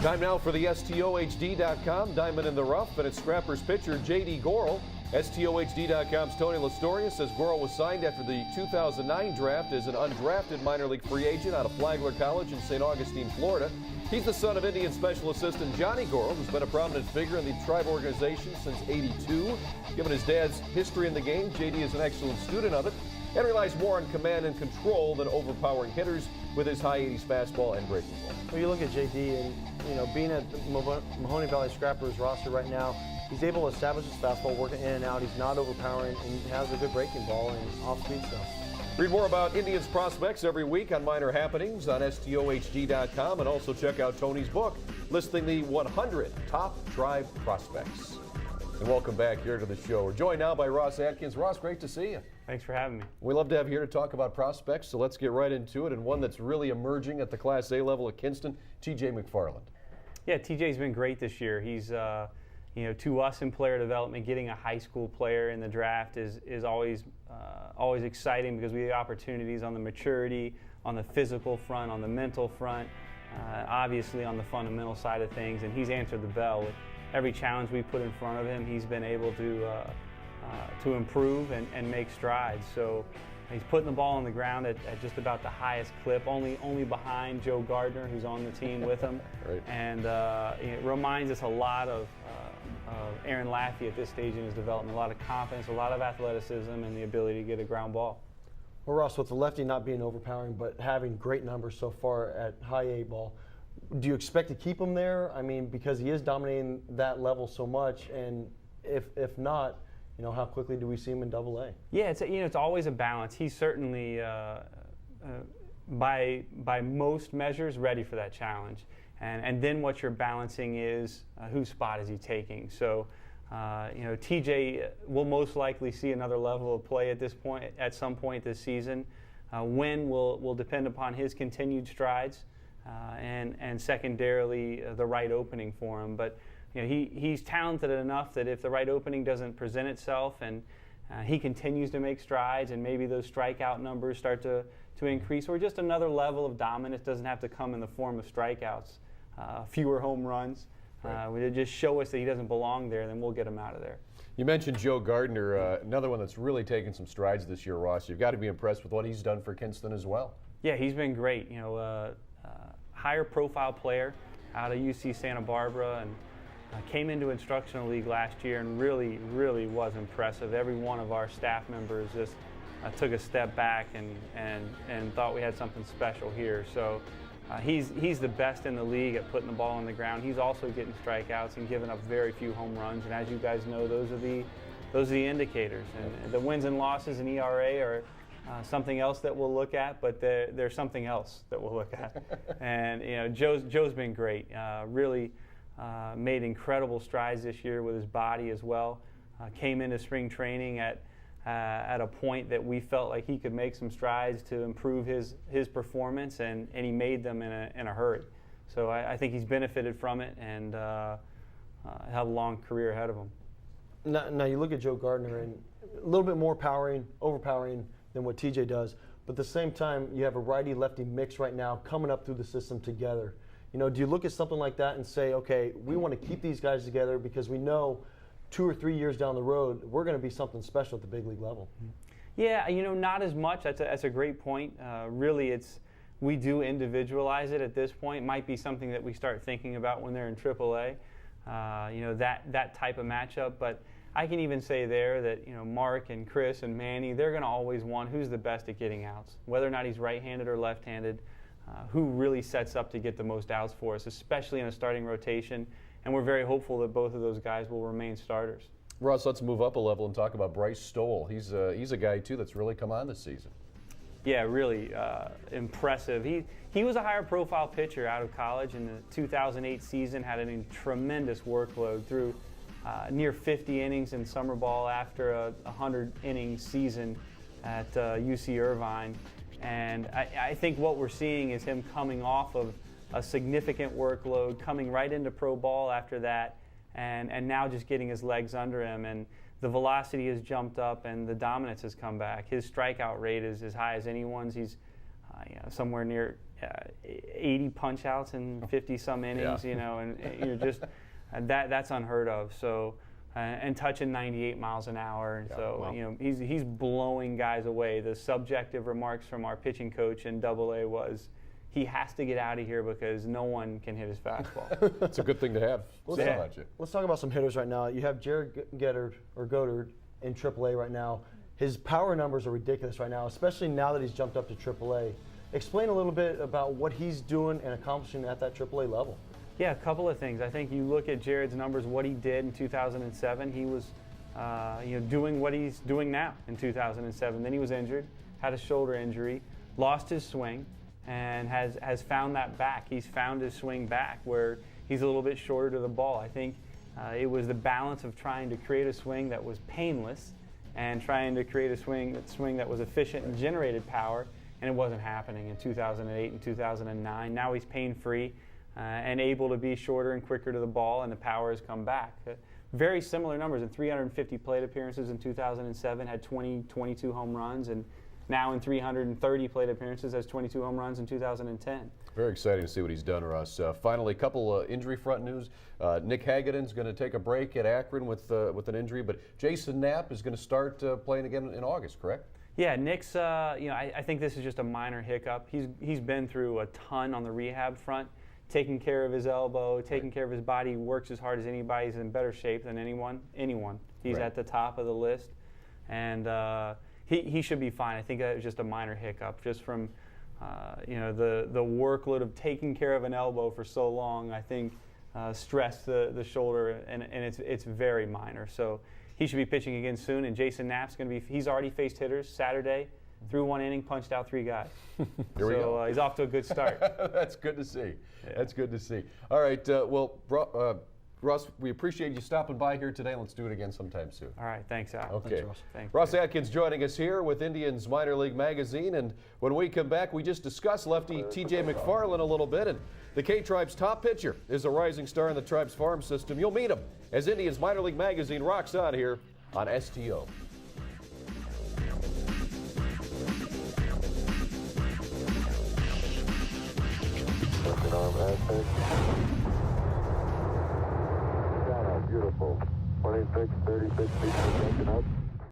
Time now for the STOHD.com Diamond in the Rough, and it's Scrappers pitcher J.D. Gorel. STOHD.com's Tony Lastoria says Gorel was signed after the 2009 draft as an undrafted minor league free agent out of Flagler College in St. Augustine, Florida. He's the son of Indian Special Assistant Johnny Gorel, who's been a prominent figure in the Tribe organization since '82. Given his dad's history in the game, J.D. is an excellent student of it and relies more on command and control than overpowering hitters with his high 80s fastball and breaking ball. Well, you look at J.D. and, being at the Mahoney Valley Scrappers roster right now, he's able to establish his fastball, working in and out. He's not overpowering and has a good breaking ball and off-speed stuff. Read more about Indians prospects every week on Minor Happenings on STOHD.com, and also check out Tony's book listing the 100 top Tribe prospects. And welcome back here to the show. We're joined now by Ross Atkins. Ross, great to see you. Thanks for having me. We love to have you here to talk about prospects, so let's get right into it. And one that's really emerging at the Class A level at Kinston, T.J. McFarland. Yeah, TJ's been great this year. He's, to us in player development, getting a high school player in the draft is always exciting because we have opportunities on the maturity, on the physical front, on the mental front, obviously on the fundamental side of things. And he's answered the bell with every challenge we put in front of him. He's been able to improve and make strides. So he's putting the ball on the ground at just about the highest clip, only behind Joe Gardner, who's on the team with him. Right. And it reminds us a lot of Aaron Laffey at this stage in his development. A lot of confidence, a lot of athleticism, and the ability to get a ground ball. Well, Ross, with the lefty not being overpowering but having great numbers so far at high A ball, do you expect to keep him there? I mean, because he is dominating that level so much, and if not, how quickly do we see him in Double A? Yeah, it's always a balance. He's certainly, by most measures, ready for that challenge. And then what you're balancing is whose spot is he taking. So, TJ will most likely see another level of play at some point this season. When will depend upon his continued strides, and secondarily the right opening for him. But he's talented enough that if the right opening doesn't present itself and he continues to make strides and maybe those strikeout numbers start to increase, or just another level of dominance, doesn't have to come in the form of strikeouts, fewer home runs. Right. Would it just show us that he doesn't belong there, then we'll get him out of there. You mentioned Joe Gardner, another one that's really taken some strides this year, Ross. You've got to be impressed with what he's done for Kinston as well. Yeah, he's been great. Higher profile player out of UC Santa Barbara, and came into Instructional League last year and really, really was impressive. Every one of our staff members just took a step back and thought we had something special here. So he's the best in the league at putting the ball on the ground. He's also getting strikeouts and giving up very few home runs. And as you guys know, those are the indicators. And the wins and losses in ERA are something else that we'll look at, but there's something else that we'll look at. And Joe's been great. Really made incredible strides this year with his body as well. Came into spring training at a point that we felt like he could make some strides to improve his performance, and he made them in a hurry. So I think he's benefited from it and have a long career ahead of him. Now you look at Joe Gardner, and a little bit more overpowering than what TJ does, but at the same time you have a righty-lefty mix right now coming up through the system together. Do you look at something like that and say, okay, we want to keep these guys together because we know 2 or 3 years down the road we're going to be something special at the big league level? Yeah, not as much. That's a great point. Really, we do individualize it at this point. It might be something that we start thinking about when they're in AAA. That type of matchup. But I can even say there that Mark and Chris and Manny, they're going to always want who's the best at getting outs, whether or not he's right-handed or left-handed. Who really sets up to get the most outs for us, especially in a starting rotation. And we're very hopeful that both of those guys will remain starters. Russ, let's move up a level and talk about Bryce Stoll. He's a guy, too, that's really come on this season. Yeah, really impressive. He was a higher profile pitcher out of college in the 2008 season, had a tremendous workload through near 50 innings in summer ball after a 100-inning season at UC Irvine. And I think what we're seeing is him coming off of a significant workload, coming right into pro ball after that, and now just getting his legs under him. And the velocity has jumped up and the dominance has come back. His strikeout rate is as high as anyone's. He's somewhere near 80 punch outs in 50 some innings, you know, and you're just that's unheard of. So and touching 98 miles an hour, and you know, he's blowing guys away. The subjective remarks from our pitching coach in AA was, he has to get out of here because no one can hit his fastball. It's a good thing to have. Let's talk about some hitters right now. You have Jared Goddard in AAA right now. His power numbers are ridiculous right now, especially now that he's jumped up to AAA. Explain a little bit about what he's doing and accomplishing at that AAA level. Yeah, a couple of things. I think you look at Jared's numbers, what he did in 2007. He was, you know, doing what he's doing now in 2007. Then he was injured, had a shoulder injury, lost his swing, and has found that back. He's found his swing back where he's a little bit shorter to the ball. I think it was the balance of trying to create a swing that was painless and trying to create a swing that was efficient and generated power, and it wasn't happening in 2008 and 2009. Now he's pain-free and able to be shorter and quicker to the ball, and the power has come back. Very similar numbers. In 350 plate appearances in 2007, had 22 home runs, and now in 330 plate appearances has 22 home runs in 2010. Very exciting to see what he's done, Russ. Finally, a couple injury front news. Nick Hagedorn's going to take a break at Akron with an injury, but Jason Knapp is going to start playing again in August, correct? Yeah, Nick's, you know, I think this is just a minor hiccup. He's been through a ton on the rehab front, taking care of his elbow, taking care of his body. He works as hard as anybody. He's in better shape than anyone. He's at the top of the list, and he should be fine. I think that was just a minor hiccup, just from you know, the workload of taking care of an elbow for so long. I think stressed the shoulder, and it's very minor. So he should be pitching again soon. And Jason Knapp's going to be. He's already faced hitters Saturday. Threw one inning, punched out 3 guys. Here we go. He's off to a good start. That's good to see. Yeah. That's good to see. All right, well, Russ, we appreciate you stopping by here today. Let's do it again sometime soon. All right, thanks, Al. Okay. Thanks, Russ. Thanks. Russ Atkins joining us here with Indians Minor League Magazine. And when we come back, we just discussed lefty T.J. McFarland a little bit. And the K-Tribe's top pitcher is a rising star in the Tribe's farm system. You'll meet him as Indians Minor League Magazine rocks on here on STO. Beautiful. 26, 36 feet, up.